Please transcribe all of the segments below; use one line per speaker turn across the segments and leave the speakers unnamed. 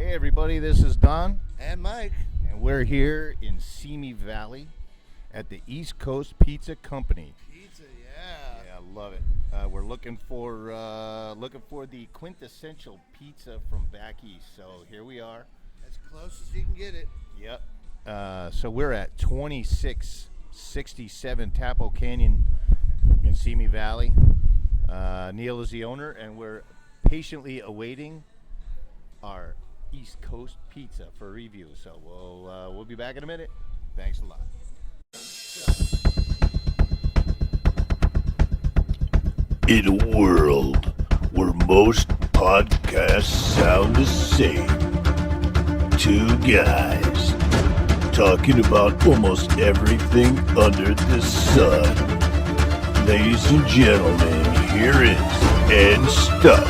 Hey everybody, this is Don,
And Mike.
and we're here in Simi Valley at the East Coast Pizza Company.
Pizza, yeah.
Yeah, I love it. We're looking for the quintessential pizza from back east. So here we are.
As close as you can get it.
Yep. So we're at 2667 Tapo Canyon in Simi Valley. Neil is the owner, and we're patiently awaiting our East Coast pizza for review. So we'll be back in a minute. Thanks a lot.
In a world where most podcasts sound the same, two guys talking about almost everything under the sun. Ladies and gentlemen, here is Ed Stuff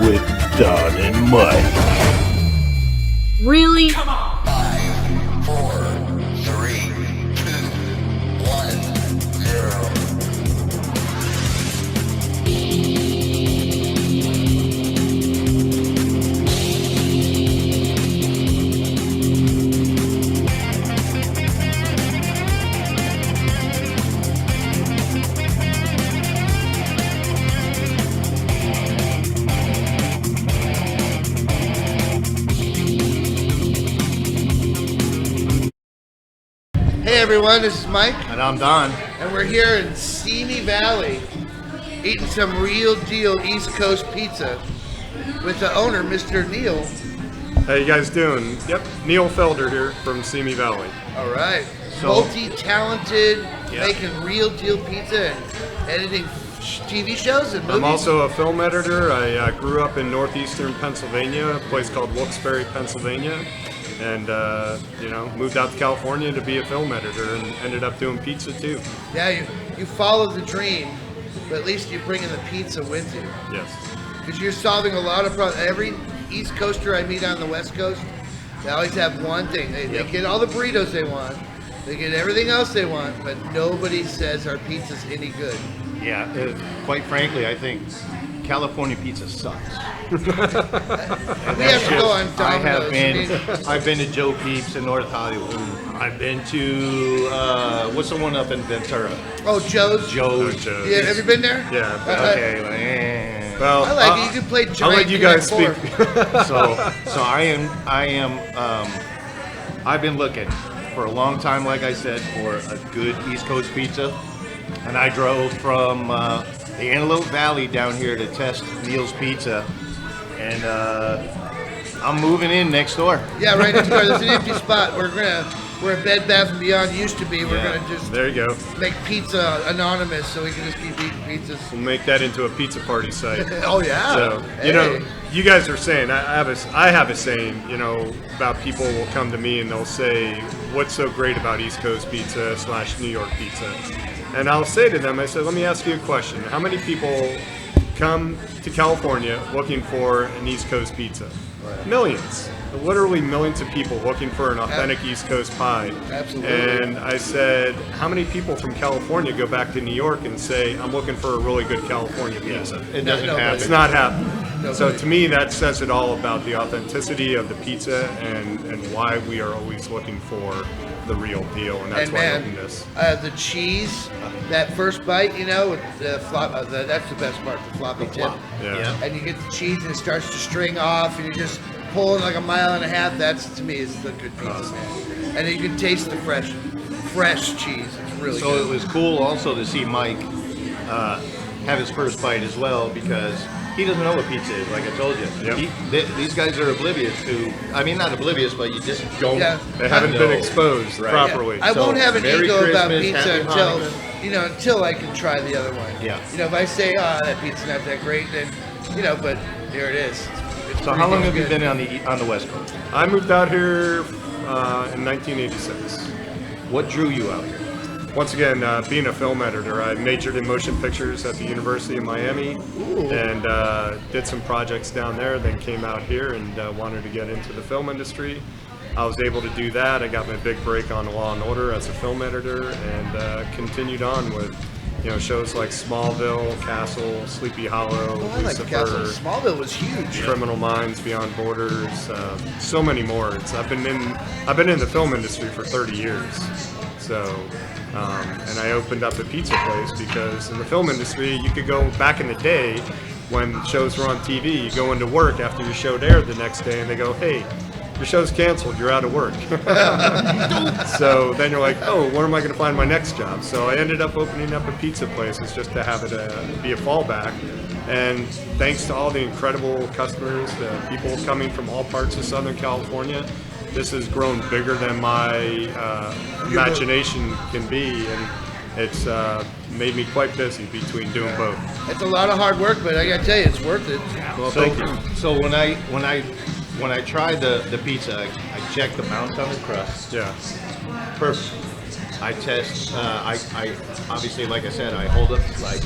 with Don and Mike.
Really?
Come on! 5, 4, 3, 2, 1, 0.
Hey everyone, this is Mike,
And I'm Don.
and we're here in Simi Valley eating some real deal East Coast pizza with the owner, Mr. Neil.
How you guys doing? Yep, Neil Felder here from Simi Valley.
All right.
So-
Multi-talented,
Yeah.
making real deal pizza and editing TV shows and movies.
I'm also a film editor. I grew up in northeastern Pennsylvania, a place called Wilkes-Barre, Pennsylvania, and moved out to California to be a film editor, and ended up doing pizza too.
Yeah, you follow the dream, but at least you're bringing the pizza with you.
Yes.
Because you're solving a lot of problems. Every East Coaster I meet on the West Coast, they always have one thing. They get all the burritos they want. They get everything else they want, but nobody says our pizza's any good.
Yeah, quite frankly, I think California pizza sucks.
We have to go on Domino's.
I've been to Joe Peeps in North Hollywood. I've been to what's the one up in Ventura?
Oh, Joe's.
Joe's.
Joe's.
Yeah, have you been there?
Yeah.
Okay.
Well,
I like it. You can play giant.
I'll let you guys
Connect
speak.
Four.
So I've been looking for a long time, like I said, for a good East Coast pizza, and I drove from the Antelope Valley down here to test Neil's Pizza, and I'm moving in next door.
Yeah, right next door. There's an empty spot. Where Bed Bath & Beyond used to be. We're
Yeah.
gonna just
There you go.
make pizza anonymous, so we can just keep eating pizzas.
We'll make that into a pizza party site.
Oh yeah.
So, you guys are saying, I have a saying, about people will come to me and they'll say, what's so great about East Coast pizza / New York pizza? And I'll say to them, I said, let me ask you a question. How many people come to California looking for an East Coast pizza?
Right.
Millions. Literally millions of people looking for an authentic East Coast pie.
Absolutely.
And I said, how many people from California go back to New York and say, I'm looking for a really good California pizza?
It doesn't
No,
happen.
It's not happening.
No,
So
but-
to me, that says it all about the authenticity of the pizza and why we are always looking for the real deal, and that's
And
why I
man,
opened this.
the cheese, that first bite, with the flop, that's the best part, the floppy tip.
Yeah.
And you get the cheese and it starts to string off, and you just pull it like a mile and a half. That's, to me, is the good pizza, man. And you can taste the fresh cheese. It's really
So
good.
it was cool also to see Mike have his first bite as well, because he doesn't know what pizza is, like I told you.
Yep.
These guys are oblivious to, not oblivious, but you just don't.
Yeah.
They haven't been
know.
exposed
Right.
properly.
I
So,
won't have an
Merry
ego about
Christmas,
pizza
Happy
until
Hanukkah.
until I can try the other one.
Yeah.
If I say, that pizza's not that great, then but there it is. It's
So how long have you
good.
been on the West Coast?
I moved out here in 1986.
What drew you out here?
Once again, being a film editor, I majored in motion pictures at the University of Miami and did some projects down there, then came out here and wanted to get into the film industry. I was able to do that. I got my big break on Law & Order as a film editor and continued on with shows like Smallville, Castle, Sleepy Hollow,
Oh, I like Castle.
Lucifer,
Smallville was huge.
Criminal Minds, Beyond Borders, so many more. I've been in the film industry for 30 years, so and I opened up a pizza place because in the film industry you could go back in the day when shows were on TV. You go into work after your show aired the next day, and they go, "Hey, your show's canceled. You're out of work." So then you're like, "Oh, where am I going to find my next job?" So I ended up opening up a pizza place just to have it be a fallback. And thanks to all the incredible customers, the people coming from all parts of Southern California, this has grown bigger than my imagination can be, and it's made me quite busy between doing both.
It's a lot of hard work, but I gotta tell you, it's worth it.
Well,
So,
thank you.
so when I tried the pizza, I checked the bounce on the crust.
Yeah.
Perfect. I test. I obviously, like I said, I hold up like.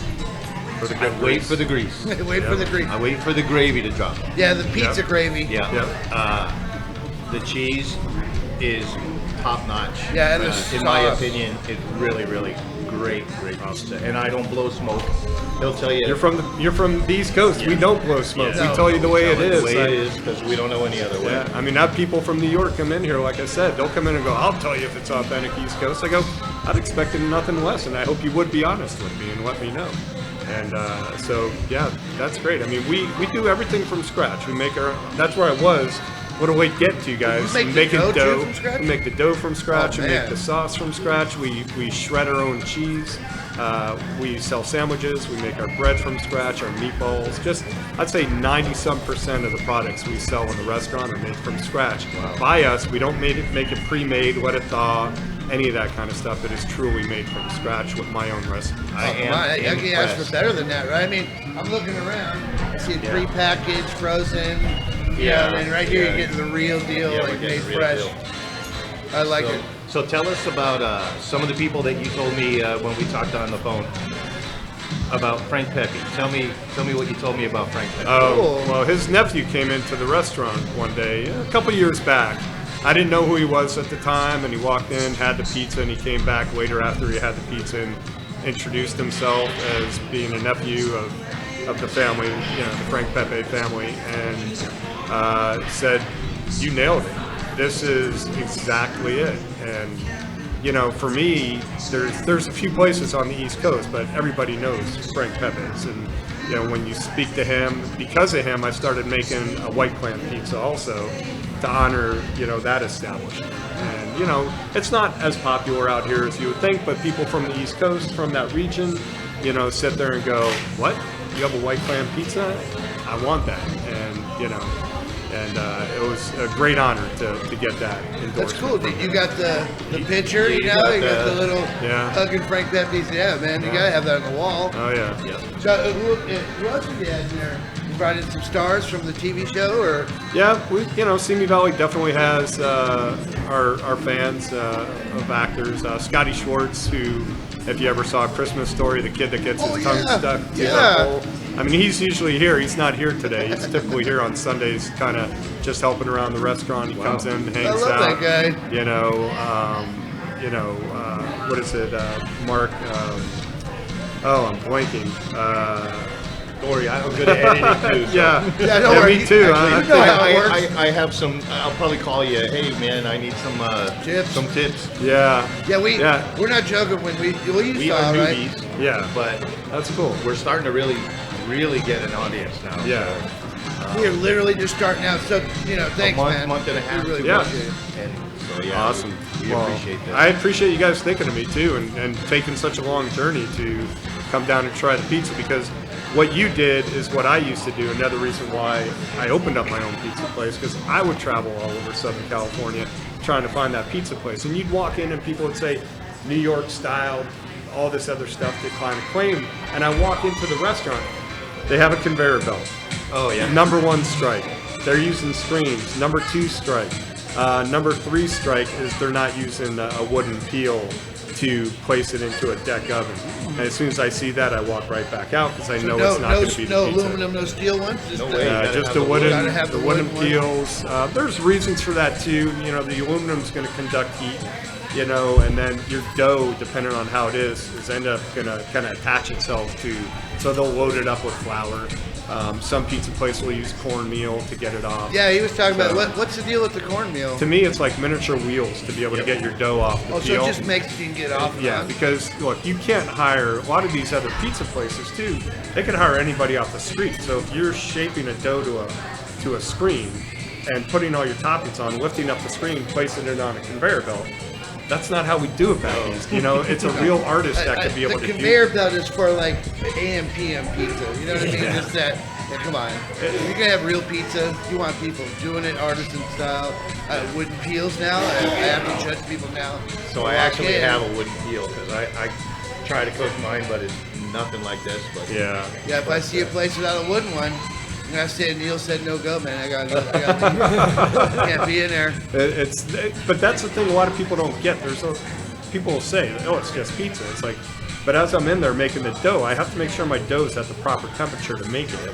For the
I
good
wait
grease.
for the grease.
Wait for the grease.
I wait for the gravy to drop.
Yeah, the pizza
Yep.
gravy.
Yeah.
Yep.
The cheese is top notch.
Yeah, and the
in my
sauce.
opinion, it's really, really great pizza. And I don't blow smoke. He'll tell you.
You're from the East Coast.
Yeah.
We don't blow smoke.
Yeah.
We tell you the way it is.
The way it is, because we don't know any other way.
Yeah, I mean, I have people from New York come in here, like I said, they'll come in and go, "I'll tell you if it's authentic East Coast." I go, "I'd expected nothing less, and I hope you would be honest with me and let me know." And so, yeah, that's great. I mean, we do everything from scratch. We make our, that's where I was. What do we get to, guys?
You make the dough from scratch?
We make the dough from scratch.
Oh,
we
man.
make the sauce from scratch. We shred our own cheese. We sell sandwiches. We make our bread from scratch, our meatballs. I'd say 90-some% of the products we sell in the restaurant are made from scratch. By us. We don't make it pre-made, let it thaw, any of that kind of stuff. It is truly made from scratch with my own recipe.
I
Come
am
on, I can ask
impressed.
for better than that, right? I mean, I'm looking around. I see it prepackaged, frozen.
Yeah,
And right here
yeah.
you're getting the real deal,
Yeah, we're
like
getting
made
the real
fresh.
deal.
I like
So,
it.
so tell us about some of the people that you told me when we talked on the phone about Frank Pepe. Tell me what you told me about Frank Pepe.
Oh,
Cool.
well, his nephew came into the restaurant one day, a couple years back. I didn't know who he was at the time, and he walked in, had the pizza, and he came back later after he had the pizza and introduced himself as being a nephew of the family, the Frank Pepe family, and said, "You nailed it. This is exactly it." And for me, there's a few places on the East Coast, but everybody knows Frank Pepe's. And when you speak to him, because of him, I started making a white clam pizza also to honor that establishment. And it's not as popular out here as you would think, but people from the East Coast, from that region, sit there and go, "What? You have a white clam pizza? I want that." And it was a great honor to get that endorsement.
That's cool.
from
You
him.
got the picture,
you
you
got
got the
the-
little
Yeah.
hugging Frank Pepe's. Yeah, man, you gotta have that on the wall.
Oh yeah.
So who else did you have in there? You brought in some stars from the TV show, or
Yeah, Simi Valley definitely has our fans of actors. Scotty Schwartz, who, if you ever saw A Christmas Story, the kid that gets his tongue
yeah.
stuck to
Yeah.
the hole. I mean, he's usually here. He's not here today. He's typically here on Sundays, kind of just helping around the restaurant. He comes in, hangs
love
out.
that guy.
What is it? Mark. I'm blanking.
Dory, I'm good at editing too. So.
Yeah,
Yeah, don't worry.
me too.
Actually, you know how it works.
I have some. I'll probably call you. Hey man, I need some
Tips.
Some tips.
Yeah.
Yeah,
Yeah.
we're not joking when you
We
saw,
are
right?
newbies,
Yeah.
but
That's cool.
we're starting to really get an audience now.
Yeah.
We are literally just starting out. So thanks,
a
man.
month and a half.
We really
Yeah.
appreciate it.
And so yeah,
Awesome.
We
Well,
appreciate that.
I appreciate you guys thinking of me too, and taking such a long journey to come down and try the pizza, because what you did is what I used to do. Another reason why I opened up my own pizza place, because I would travel all over Southern California trying to find that pizza place, and you'd walk in and people would say New York style, all this other stuff to kind of claim, and I walk into the restaurant, they have a conveyor belt.
Oh yeah.
Number 1 strike, they're using screens. Number 2 strike. Number 3 strike is they're not using a wooden peel to place it into a deck oven. And as soon as I see that, I walk right back out because I know it's not going to be the
no
pizza.
aluminum, no steel ones. Just
No way. gotta
Just
have
the
the
wooden,
gotta have
the
the
wooden
wooden one.
peels. There's reasons for that too. The aluminum's going to conduct heat you know, and then your dough, depending on how it is end up gonna kind of attach itself to. So they'll load it up with flour. Some pizza place will use cornmeal to get it off.
Yeah, he was talking about what's the deal with the cornmeal?
To me, it's like miniature wheels to be able to get your dough off the
So
peel.
it just makes you can get off.
Yeah, because look, you can't hire a lot of these other pizza places too. They can hire anybody off the street. So if you're shaping a dough to a screen and putting all your toppings on, lifting up the screen, placing it on a conveyor belt. That's not how we do it back east. You know, it's a real artist that could be able to do.
The conveyor belt is for like AM PM pizza. You know what I mean? Just that. Yeah, come on. If you're gonna have real pizza, you want people doing it artisan style. Wooden peels now. I have to judge people now.
So I actually have a wooden peel because I try to cook mine, but it's nothing like this. But
Yeah.
Yeah, if I see a place without a wooden one, I'm gonna say Neil said no go, man. I got can't be in there.
But that's the thing. A lot of people don't get. People will say, "Oh, it's just pizza." It's like, but as I'm in there making the dough, I have to make sure my dough is at the proper temperature to make it.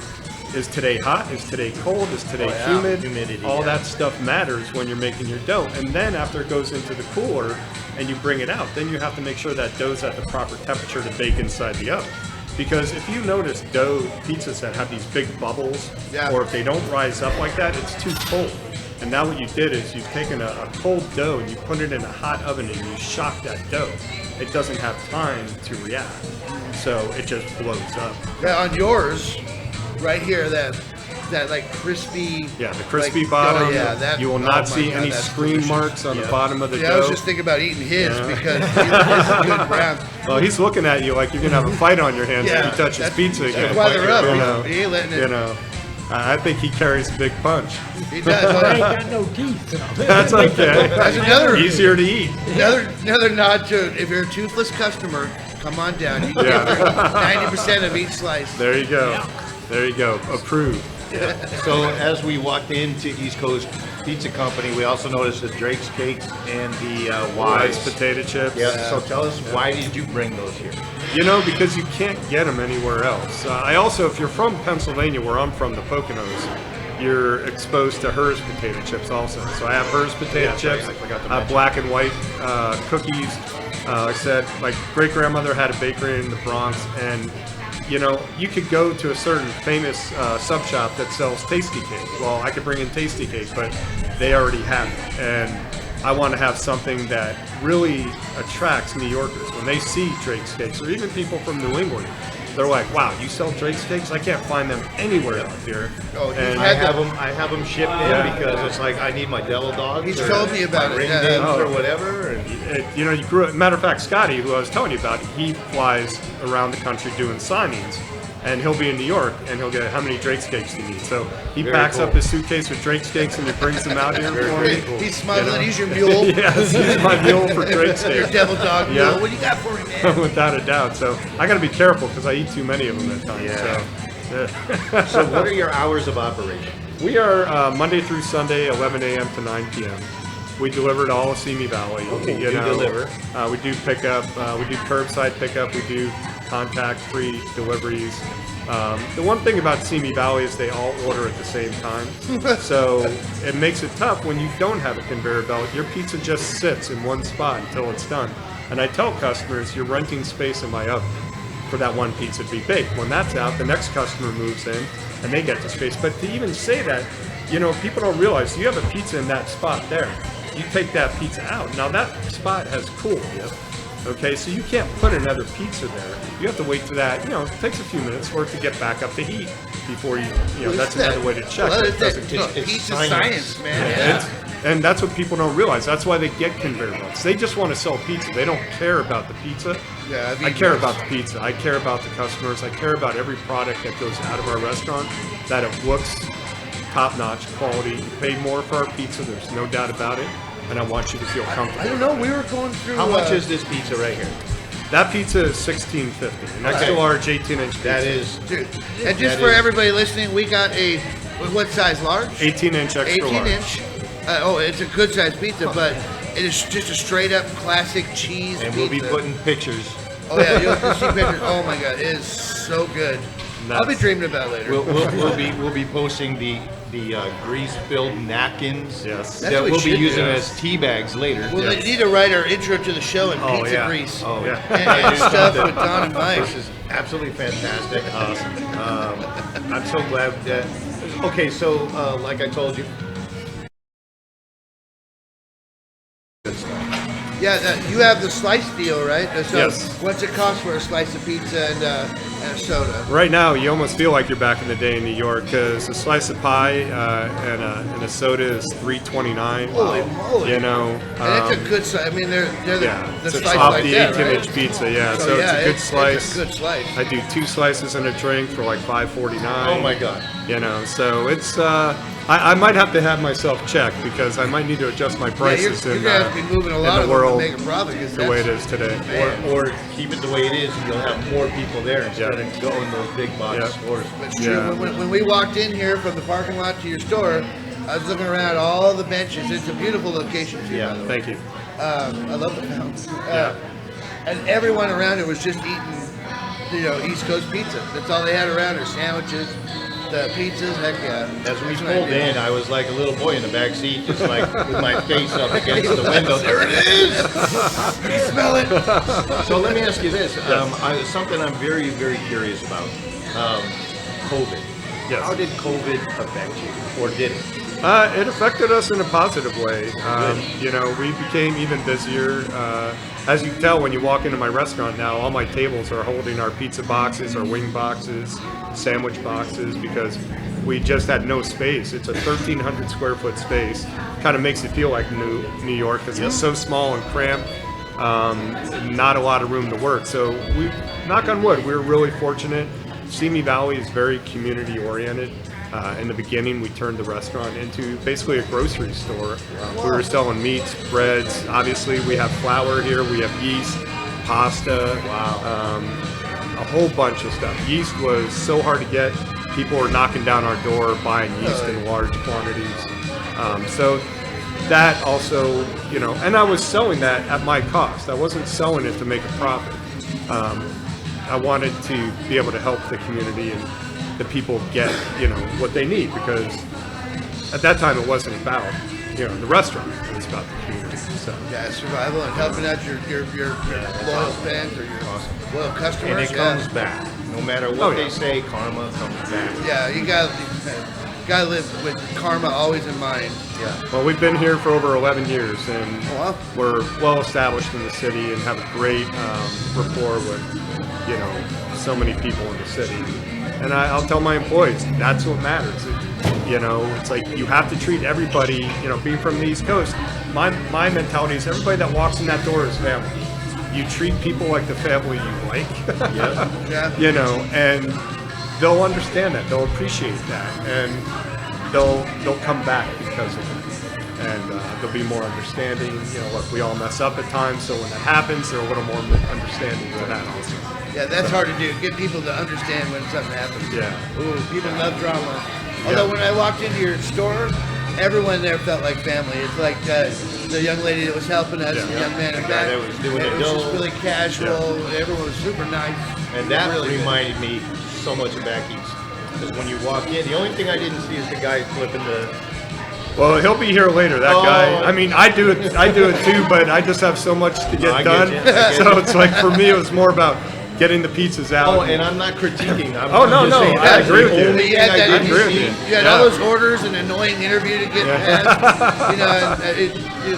Is today hot? Is today cold? Is today humid?
Humidity,
all that stuff matters when you're making your dough. And then after it goes into the cooler and you bring it out, then you have to make sure that dough's at the proper temperature to bake inside the oven. Because if you notice dough pizzas that have these big bubbles, or if they don't rise up like that, it's too cold. And now what you did is you've taken a cold dough and you put it in a hot oven and you shock that dough. It doesn't have time to react, so it just blows up.
Yeah, on yours, right here, that like crispy.
Yeah, the crispy bottom.
Oh, yeah, that,
you will not see
God,
any
that's
screen
delicious.
marks on the bottom of the
Yeah,
dough.
I was just thinking about eating his because it's a good brown.
Well, he's looking at you like you're gonna have a fight on your hands if you touch his pizza again.
That's why they're up.
You know,
He ain't letting it.
you know. I think he carries a big punch.
He does.
I ain't got no teeth.
That's okay.
That's another
Easier to eat.
Another nod to if you're a toothless customer, come on down. You can get 90% of each slice.
There you go. There you go. Approved.
So as we walked into East Coast Pizza Company, we also noticed the Drake's Cakes and the
Wise
Wise
potato chips.
Yeah. So tell us, why did you bring those here?
You know, because you can't get them anywhere else. I also, if you're from Pennsylvania, where I'm from, the Poconos, you're exposed to Hers potato chips also. So I have Hers potato chips.
I forgot to
I have black and white cookies. Like I said, my great grandmother had a bakery in the Bronx, and you know, you could go to a certain famous sub shop that sells Tasty Cake. Well, I could bring in Tasty Cake, but they already have it. And I want to have something that really attracts New Yorkers. When they see Drake's Cakes, or even people from New England, they're like, wow, you sell Drake's Cakes? I can't find them anywhere out here.
Oh,
and
I have them shipped in because it's like I need my devil dogs.
He's told me about it.
ring
Yeah.
dings or
Oh.
whatever. And
you know, you grew up. Matter of fact, Scotty, who I was telling you about, he flies around the country doing signings, and he'll be in New York, and he'll get, how many Drake's Cakes do you need? So he
Very
packs
cool.
up his suitcase with Drake's Cakes, and he brings them out here for me.
He's smuggling. He's your mule.
Yes, he's my mule for Drake's
Your
Cakes.
devil dog mule.
Yeah.
What do you got for me, man?
Without a doubt. So I got to be careful because I eat too many of them at times.
Yeah.
So,
so what are your hours of operation?
we are Monday through Sunday, 11 a.m. to 9 p.m. We deliver to all of Simi Valley.
Okay, you deliver.
We do pickup. We do curbside pickup. We do contact-free deliveries. The one thing about Simi Valley is they all order at the same time. So it makes it tough when you don't have a conveyor belt. Your pizza just sits in one spot until it's done. And I tell customers, you're renting space in my oven for that one pizza to be baked. When that's out, the next customer moves in and they get the space. But to even say that, you know, people don't realize you have a pizza in that spot there. You take that pizza out. Now that spot has cooled. Okay, so you can't put another pizza there. You have to wait for that. You know, it takes a few minutes for it to get back up to heat before you know, that's another way to check.
Well,
it.
it's
Doesn't-
pizza
science.
science, man.
and that's what people don't realize. That's why they get conveyor belts. They just want to sell pizza. They don't care about the pizza.
Yeah,
I care about the pizza. I care about the customers. I care about every product that goes out of our restaurant, that it looks top-notch quality. You pay more for our pizza. There's no doubt about it. And I want you to feel comfortable.
I don't know. We were going through.
How much is this pizza right here?
That pizza is $16.50. An extra large 18-inch pizza.
That is
Dude, and just
That
for
is-
everybody listening, we got a what size? Large?
18-inch extra
18
large.
inch. It's a good size pizza, but it is just a straight up classic cheese
and
pizza.
we'll be putting pictures.
Oh yeah, you'll see pictures. Oh my god, it is so good. I'll be dreaming about it later.
We'll be posting the the grease-filled napkins
Yes.
That's
that
what
we'll
we
be
should
using
do.
as tea bags later.
Well, they need to write our intro to the show in pizza
yeah.
grease.
Oh,
Yeah.
And stuff with Don and Mike.
This is absolutely fantastic. Awesome. I'm so glad that. Okay, so like I told you.
Yeah, you have the slice deal, right? So
Yes.
What's it cost for a slice of pizza and a soda?
Right now, you almost feel like you're back in the day in New York because a slice of pie and a soda is $3.29.
Holy moly!
You know,
And that's a good slice. I mean, they're
yeah,
the
it's
slice
off
like
the
that,
18-inch
right?
pizza. Yeah,
So,
so
yeah,
it's a good slice.
It's a good slice.
I do 2 slices and a drink for like $5.49.
Oh my God.
You know, so it's I might have to have myself checked because I might need to adjust my
Yeah,
prices
you're
in,
gonna have to be moving a
in
lot
the
of
world
them to make a profit. 'Cause
the way it
that's-
is today.
Man.
Or keep it the way it is, and you'll have more people there instead
Yeah.
of going those big box
Yeah.
stores.
It's true.
Yeah.
When we walked in here from the parking lot to your store, I was looking around all the benches. It's a beautiful location too,
Yeah,
by the way.
Thank you.
I love the fountain.
Yeah.
And everyone around it was just eating, East Coast pizza. That's all they had around there. Sandwiches, the pizzas, heck yeah.
As we
That's what I
pulled
do.
in, I was like a little boy in the back seat, just like with my face up against the window. There it is!
You smell it?
So let me ask you this: something I'm very, very curious about. COVID.
Yes.
How did COVID affect you, or did it?
It affected us in a positive way. We became even busier. As you can tell when you walk into my restaurant now, all my tables are holding our pizza boxes, our wing boxes, sandwich boxes, because we just had no space. It's a 1,300 square foot space. Kind of makes it feel like New York because it's so small and cramped. Not a lot of room to work. So we, knock on wood, we were really fortunate. Simi Valley is very community oriented. In the beginning, we turned the restaurant into basically a grocery store. We were selling meats, breads. Obviously, we have flour here. We have yeast, pasta. A whole bunch of stuff. Yeast was so hard to get. People were knocking down our door buying yeast in large quantities. So that also, and I was selling that at my cost. I wasn't selling it to make a profit. I wanted to be able to help the community and the people get, what they need, because at that time it wasn't about, the restaurant. It was about the community. So
Yeah, survival and helping out your loyal fans or your loyal customers.
And it comes back. No matter what they say, karma comes back.
Yeah, you gotta live with karma always in mind.
Yeah.
well, we've been here for over 11 years, and
wow.
we're well established in the city and have a great rapport with, so many people in the city. And I'll tell my employees, that's what matters. It's like you have to treat everybody, being from the East Coast, my mentality is everybody that walks in that door is family. You treat people like the family you like,
Yeah.
and they'll understand that, they'll appreciate that, and they'll come back because of it. And they'll be more understanding. Look, we all mess up at times, so when that happens, they're a little more understanding of that also.
Yeah, that's hard to do. Get people to understand when something happens.
Yeah.
Ooh, people love drama. Although when I walked into your store, everyone there felt like family. It's like the young lady that was helping us, the young man in
The guy
back.
that was doing
it
the
was
dough.
just really casual. Everyone was super nice.
And that
Really good.
reminded me so much of back east. Because when you walk in, the only thing I didn't see is the guy flipping the.
Well, he'll be here later. That guy. I mean, I do it too, but I just have so much to get
I get
done.
you, I get
So
you.
it's like for me, it was more about getting the pizzas out.
Oh, and I'm not critiquing.
Oh, no, no, I
that's
agree
the
with you.
only
You had
thing
that-
I didn't
agree with
see.
you.
You had
Yeah.
all those orders and annoying interview to get past.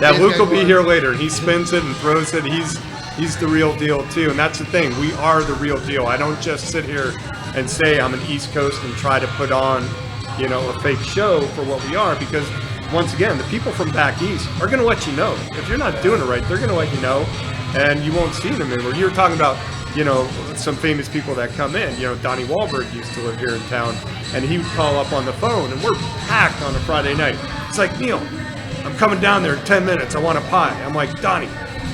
Yeah, Luke will be here later. He spins it and throws it. He's the real deal too, and that's the thing. We are the real deal. I don't just sit here and say I'm an East Coast and try to put on, a fake show for what we are, because once again, the people from back east are going to let you know. If you're not doing it right, they're going to let you know, and you won't see them anymore. You were talking about, some famous people that come in. Donnie Wahlberg used to live here in town, and he would call up on the phone, and we're packed on a Friday night. It's like, Neil, I'm coming down there in 10 minutes. I want a pie. I'm like, Donnie,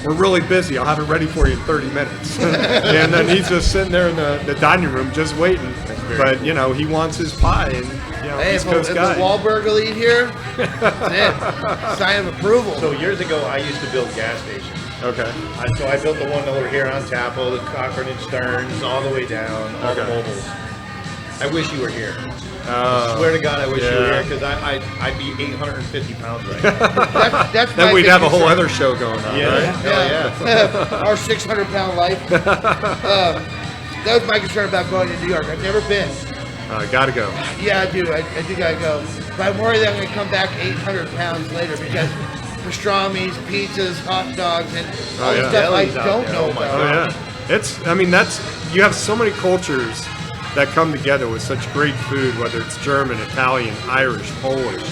we're really busy. I'll have it ready for you in 30 minutes. And then he's just sitting there in the dining room just waiting. But, he wants his pie, and,
Hey,
East
if
Coast
the
guy.
Wahlberg will eat here, that's it. Sign of approval.
So years ago, I used to build gas stations.
Okay.
So I built the one over here on Tapo, the Cochran and Stearns, all the way down, all the
Okay.
mobiles. I wish you were here. I swear to God, I wish you were
yeah.
here because I'd be 850 pounds right now.
That's
Then
my
we'd
big
have a whole
concern.
other show going on, right?
Hell yeah.
Our 600-pound life. That was my concern about going to New York. I've never been.
Gotta go.
Yeah, I do. I do gotta go. But I'm worried that I'm gonna come back 800 pounds later because pastrami's, pizzas, hot dogs, and all the
yeah.
stuff I
Delis out
don't
there.
know
Oh my
about.
Oh yeah, you have so many cultures that come together with such great food, whether it's German, Italian, Irish, Polish,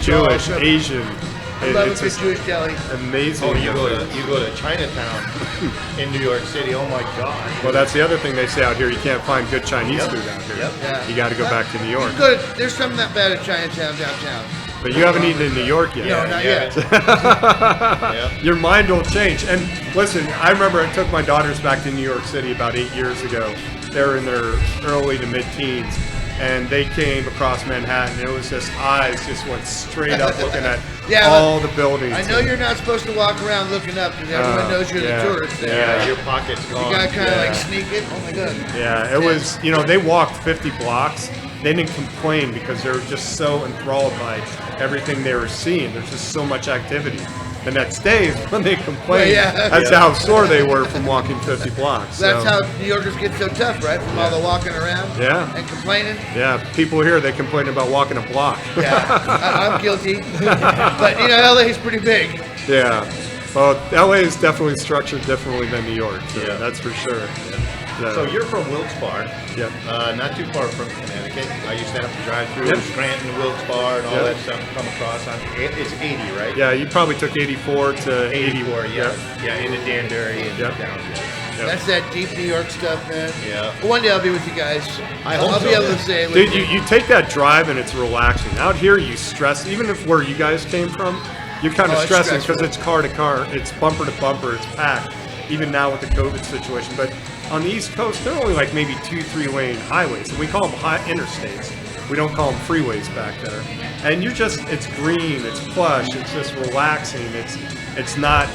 Jewish,
awesome.
Asian.
I love a
It's
good
just
Jewish deli.
amazing.
Oh, you go to Chinatown in New York City. Oh my God.
Well, that's the other thing they say out here. You can't find good Chinese
Yep.
food out here.
Yep.
Yeah.
You got to go back to New York.
There's something that bad at Chinatown downtown.
But you haven't eaten in New York yet.
No, not yet.
Yeah.
Your mind will change. And listen, I remember I took my daughters back to New York City about 8 years ago. They were in their early to mid-teens. And they came across Manhattan. It was just eyes just went straight up looking at
Yeah,
all the buildings.
I know you're not supposed to walk around looking up because everyone knows you're
yeah.
the tourist there.
Yeah, your pocket's gone.
You gotta kind of
Yeah.
like sneak it. Oh my God.
Yeah, it was, they walked 50 blocks. They didn't complain because they were just so enthralled by everything they were seeing. There's just so much activity. The next day is when they complained as to how sore they were from walking 50 blocks.
That's
So,
how New Yorkers get so tough, right? From all the walking around
Yeah.
and complaining.
yeah, people here, they complain about walking a block.
Yeah, I'm guilty. But LA is pretty big.
Yeah. Well, LA is definitely structured differently than New York. So
Yeah.
that's for sure. Yeah.
So you're from Wilkes-Barre,
Yep.
not too far from Connecticut. I used to have to drive through
Yep.
Scranton, Wilkes-Barre, and all
Yep.
that stuff to come across. It's 80, right?
Yeah, you probably took 84 to
84,
80.
yeah, into Danbury and
Yep.
down.
Yep.
That's that deep New York stuff, man.
Yeah.
One day I'll be with you guys.
I hope
I'll
so.
be able to say it with
Dude,
you.
you take that drive and it's relaxing. Out here, you stress. Even if where you guys came from, you're kind of
Oh, it's
stressing because
stressful.
it's car to car, it's bumper to bumper, it's packed. Even now with the COVID situation, but on the East Coast, they're only like maybe 2-3 lane highways, and we call them high interstates. We don't call them freeways back there. And it's green, it's plush, it's just relaxing. It's not.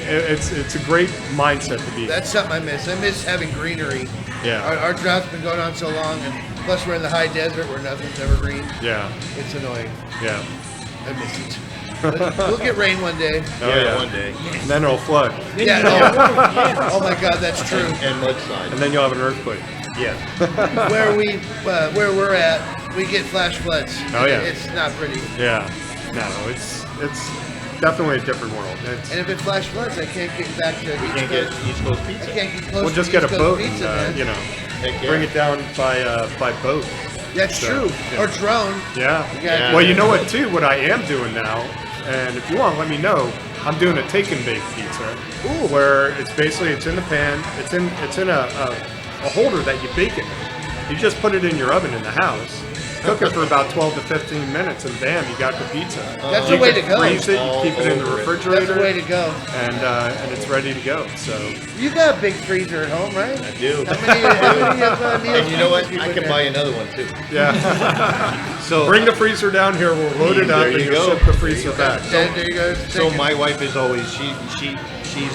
It's a great mindset to be in.
That's something I miss. I miss having greenery.
Yeah.
Our drought's been going on so long, and plus we're in the high desert where nothing's ever green.
Yeah,
It's annoying.
yeah.
I miss it. But we'll get rain one day.
Oh,
Yeah, one day.
And then it'll flood,
Yeah. Oh my God, that's true.
And mudslide.
and then you'll have an earthquake.
Yeah.
Where we're at, we get flash floods.
Oh, yeah.
It's not pretty.
Yeah. No, it's definitely a different world.
And if it flash floods, I can't get back to East
Can't get
Coast.
East Coast
I
pizza.
can't get close
We'll
to
just get a
East Coast
boat
pizza,
and,
man.
Heck yeah.
bring it down by boat.
That's
So,
true.
yeah.
Or drone.
Yeah.
Yeah.
Well, you know what, too? What I am doing now, and if you want, let me know. I'm doing a take and bake pizza, where it's in the pan. It's in a holder that you bake it in. You just put it in your oven in the house. Cook it for about 12 to 15 minutes, and bam, you got the pizza.
That's
You
the way
can
to go.
Freeze it, you keep it in the
All over it.
refrigerator.
That's the way to go.
And it's ready to go. So
You got a big freezer at home, right?
I do.
How many of Neil's
And you know what?
pizzas you
I
put
can
there?
buy another one too.
yeah,
So
bring the freezer down here. We'll load it up,
There
and
you
you'll
go.
ship the freezer back.
There you go.
So my wife is always she's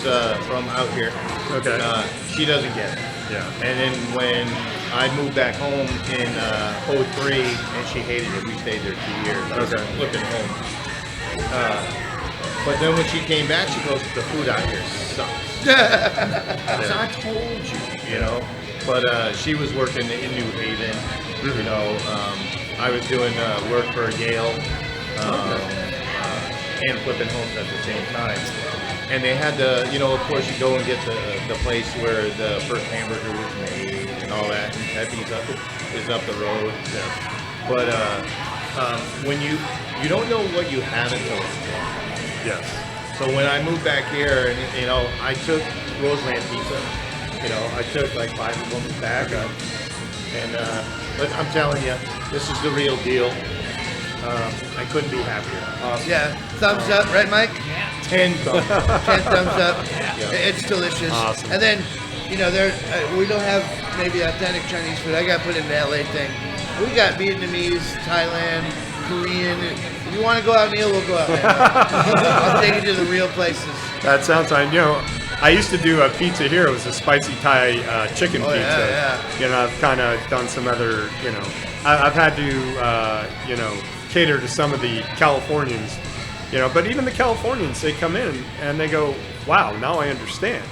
from out here.
Okay.
She doesn't get it.
Yeah.
And then when I moved back home in 03, and she hated it. We stayed there 2 years. I was
Okay.
flipping home. But then when she came back, she goes, "The food out here sucks." So I told you, But she was working in New Haven. I was doing work for Yale and flipping homes at the same time. And they had of course, you go and get the place where the first hamburger was made and all that. And Pepe's is up the road. Yeah. But when you don't know what you have until it's gone.
Yes.
So when I moved back here, and I took Roseland Pizza. I took like 5 of them back, but I'm telling you, this is the real deal. I couldn't be happier.
Yeah. Thumbs up, right, Mike?
10 thumbs.
10 thumbs up.
Yeah.
It's delicious.
Awesome.
And then, we don't have maybe authentic Chinese food. I got put in the LA thing. We got Vietnamese, Thailand, Korean. If you want to go out, Neil, we'll go out. Man. I'll take you to the real places.
That sounds fine. I used to do a pizza here. It was a spicy Thai chicken pizza.
yeah.
You know, I've kind of done some other, you know, I've had to, you know, cater to some of the Californians, you know, but even the Californians, they come in and they go, wow, now I understand.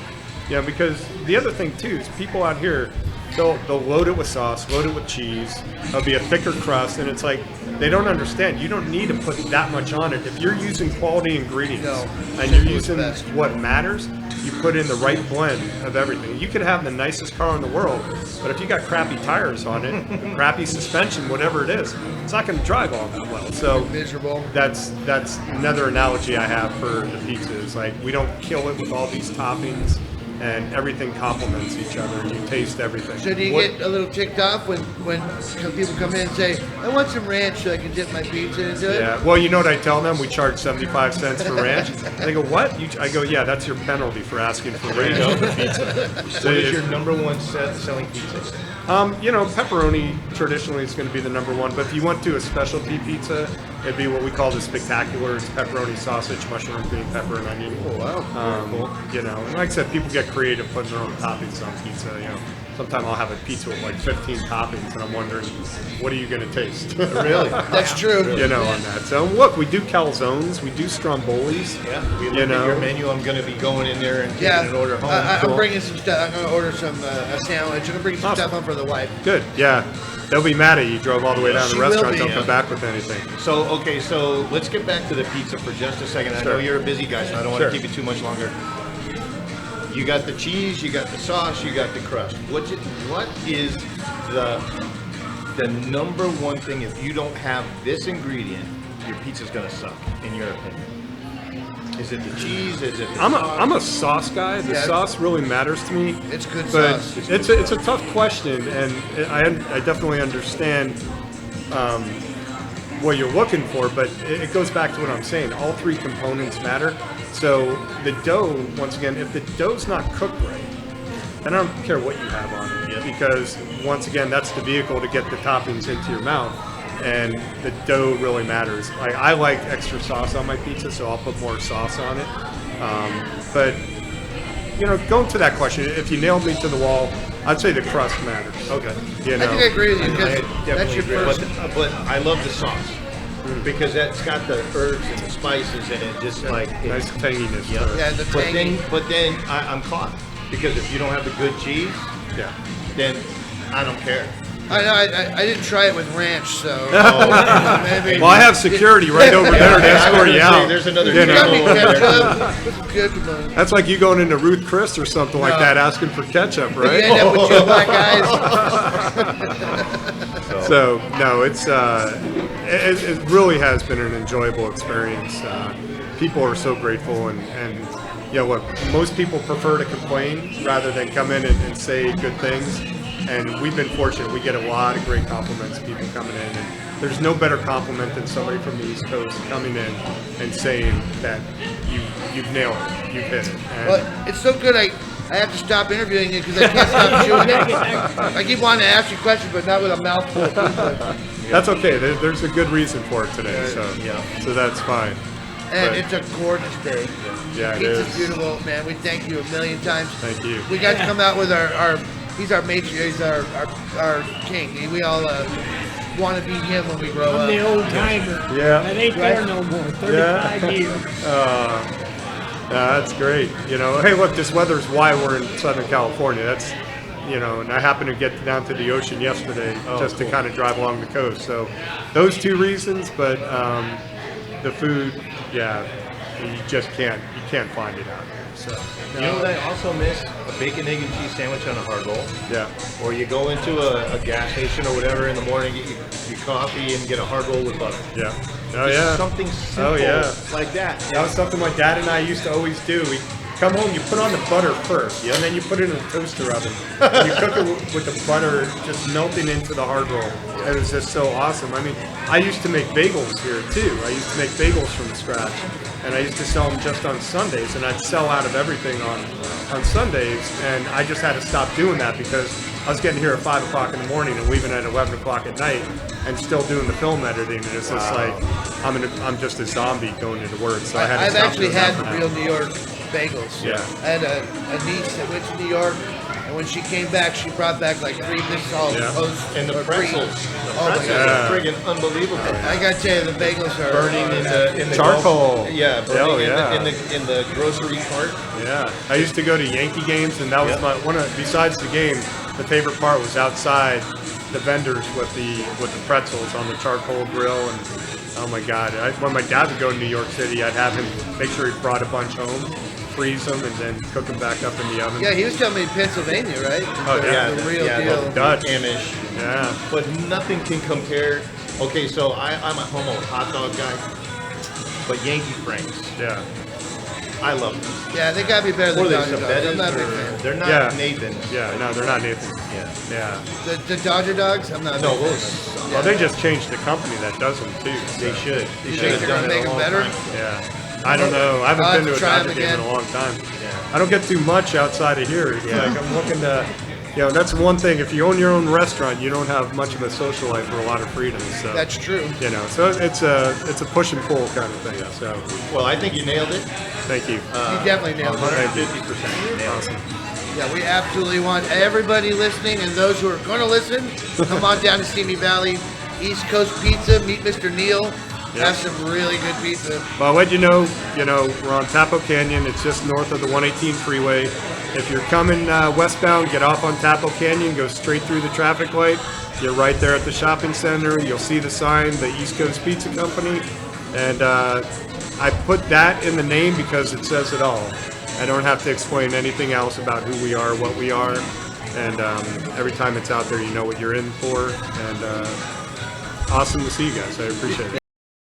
You know, because the other thing too is people out here, they'll load it with sauce, load it with cheese. There'll be a thicker crust, and it's like they don't understand. You don't need to put that much on it. If you're using quality ingredients and you're using what matters, you put in the right blend of everything. You could have the nicest car in the world, but if you got crappy tires on it, crappy suspension, whatever it is, it's not going to drive all that well. So
Miserable.
that's another analogy I have for the pizza. Is like we don't kill it with all these toppings. And everything complements each other. You taste everything.
So do you get a little ticked off when people come in and say, I want some ranch so I can dip my pizza into it?
Yeah. Well, you know what I tell them? We charge 75 cents for ranch. And they go, what? I go, yeah, that's your penalty for asking for ranch on the pizza.
What is your number one selling pizza?
You know, pepperoni traditionally is going to be the number one, but if you went to a specialty pizza, it'd be what we call the spectacular. It's pepperoni, sausage, mushroom, green pepper, and onion.
Oh, wow. Cool.
You know, and like I said, people get creative putting their own toppings on pizza. You know, sometimes I'll have a pizza with like 15 toppings, and I'm wondering, what are you going to taste?
Really?
That's true.
You know, on that. So look, we do calzones, we do strombolis.
Yeah. We
You
look at
know.
your menu. I'm going to be going in there and
Yeah,
getting an order home.
I'm bringing some stuff. I'm going to order some a sandwich. I'm going to bring some
Awesome.
stuff home for the wife.
Good. Yeah. They'll be mad at you. You drove all the way down to
She
the
will
restaurant.
be,
Don't
yeah.
come back with anything.
So, okay, so let's get back to the pizza for just a second. I know
Sure.
you're a busy guy, so I don't want
Sure.
to keep you too much longer. You got the cheese, you got the sauce, you got the crust. What is the number one thing, if you don't have this ingredient, your pizza's going to suck, in your opinion? Is it the cheese? Is it the sauce?
I'm a sauce guy. The
Yeah.
sauce really matters to me.
It's good
But
sauce.
it's a tough question, and I definitely understand what you're looking for, but it goes back to what I'm saying. All three components matter. So the dough, once again, if the dough's not cooked right, then I don't care what you have on it,
Yep.
because once again, that's the vehicle to get the toppings into your mouth, and the dough really matters. I like extra sauce on my pizza, so I'll put more sauce on it. But you know, going to that question, if you nailed me to the wall, I'd say the crust matters.
Okay.
You
I
know,
think I agree with you
I
because
definitely
that's your
agree.
first.
But I love the sauce. Because that's got the herbs and the spices in it, just like
nice tanginess.
Yeah.
to it.
Yeah, the tangy.
But then I'm caught because if you don't have the good cheese,
Yeah.
then I don't care.
I know. I didn't try it with ranch, so maybe.
Well, I have security right over there to
I was
escort
gonna
you
say,
out.
there's another
You
You got me
know?
ketchup. Good one.
That's like you going into Ruth Chris or something like
No.
that, asking for ketchup,
You
right?
end up with two black eyes.
So no, it really has been an enjoyable experience. People are so grateful, and you know what? Most people prefer to complain rather than come in and say good things. And we've been fortunate. We get a lot of great compliments. People coming in, and there's no better compliment than somebody from the East Coast coming in and saying that you've nailed it, you've hit it. And
But it's so good. I have to stop interviewing you because I can't stop chewing it. I keep wanting to ask you questions, but not with a mouthful of pizza.
that's okay. There's a good reason for it today, so
Yeah.
so that's fine.
And
But-
it's a gorgeous day.
Yeah, it
Pizza's
is.
beautiful, man. We thank you a million times.
Thank you.
We got to come out with our he's our matron, he's our king. We all want to be him when we grow
I'm
up.
the old timer.
Yeah.
That ain't there no more. 35 years.
That's great. You know, hey, look, this weather's why we're in Southern California. That's, you know, and I happened to get down to the ocean yesterday just to kind of drive along the coast. So those two reasons, but the food, yeah, you just can't find it out here. So
You know what I also miss? A bacon, egg, and cheese sandwich on a hard roll.
yeah,
Or you go into a gas station or whatever in the morning, get your coffee and get a hard roll with butter.
yeah. Oh
Just
yeah.
something simple
yeah.
like that.
That was something my dad and I used to always do. We come home, you put on the butter first, and then you put it in a toaster oven. And you cook it with the butter just melting into the hard roll. It was just so awesome. I mean, I used to make bagels here too. I used to make bagels from scratch, and I used to sell them just on Sundays, and I'd sell out of everything on Sundays, and I just had to stop doing that because I was getting here at 5 o'clock in the morning and leaving at 11 o'clock at night and still doing the film editing, and it's just like I'm just a zombie going into work. So I had to
I've
stop
actually
doing
had
that for now.
real New York bagels.
Yeah.
I had a niece that went to New York, and when she came back, she brought back like 3 all
Yeah.
post
And the
or pre.
pretzels.
Oh my
Pretzels
God.
are friggin' unbelievable.
I gotta tell you, the bagels are
Burning in the
Charcoal.
Yeah, burning
Oh, yeah.
in the grocery cart.
Yeah, I used to go to Yankee games, and that was my one of. Besides the game, the favorite part was outside the vendors with the pretzels on the charcoal grill, and oh my God! When my dad would go to New York City, I'd have him make sure he brought a bunch home, freeze them, and then cook them back up in the oven.
Yeah, he was telling me Pennsylvania, right?
Oh, yeah.
The real
yeah,
deal.
the
Dutch.
Amish.
Yeah,
But nothing can compare. Okay, so I'm a homo hot dog guy, but Yankee Franks,
yeah.
I love them.
Yeah, they gotta be better than
Or they
Dodger Dogs. I'm not a big fan.
They're not
Yeah.
Nathan's.
Yeah, no, they're not Nathan.
Yeah.
Yeah.
The Dodger Dogs, I'm not a
No,
big fan.
those
Well, they just changed the company that does them too.
they
so,
should. They
You
should
think
have
they're
done
gonna
it
make
a
them
long
better?
time.
Yeah. I don't know. I
I'll
haven't
have
been
to
to a
try 'em
Dodger game in
again.
a long time.
Yeah.
I don't get too much outside of here. It's like I'm looking to, that's one thing. If you own your own restaurant, you don't have much of a social life or a lot of freedom. So
That's true.
so it's a push and pull kind of thing. So
Well, I think you nailed it.
thank you.
You definitely nailed it.
150%. Nailed it.
Yeah, we absolutely want everybody listening and those who are going to listen, come on down to Simi Valley, East Coast Pizza, meet Mr. Neil, have some really good pizza.
Well, I'll let you know, we're on Tapo Canyon. It's just north of the 118 freeway. If you're coming westbound, get off on Tapo Canyon, go straight through the traffic light. You're right there at the shopping center. You'll see the sign, the East Coast Pizza Company. And I put that in the name because it says it all. I don't have to explain anything else about who we are, what we are. And every time it's out there, you know what you're in for. And awesome to see you guys. I appreciate it.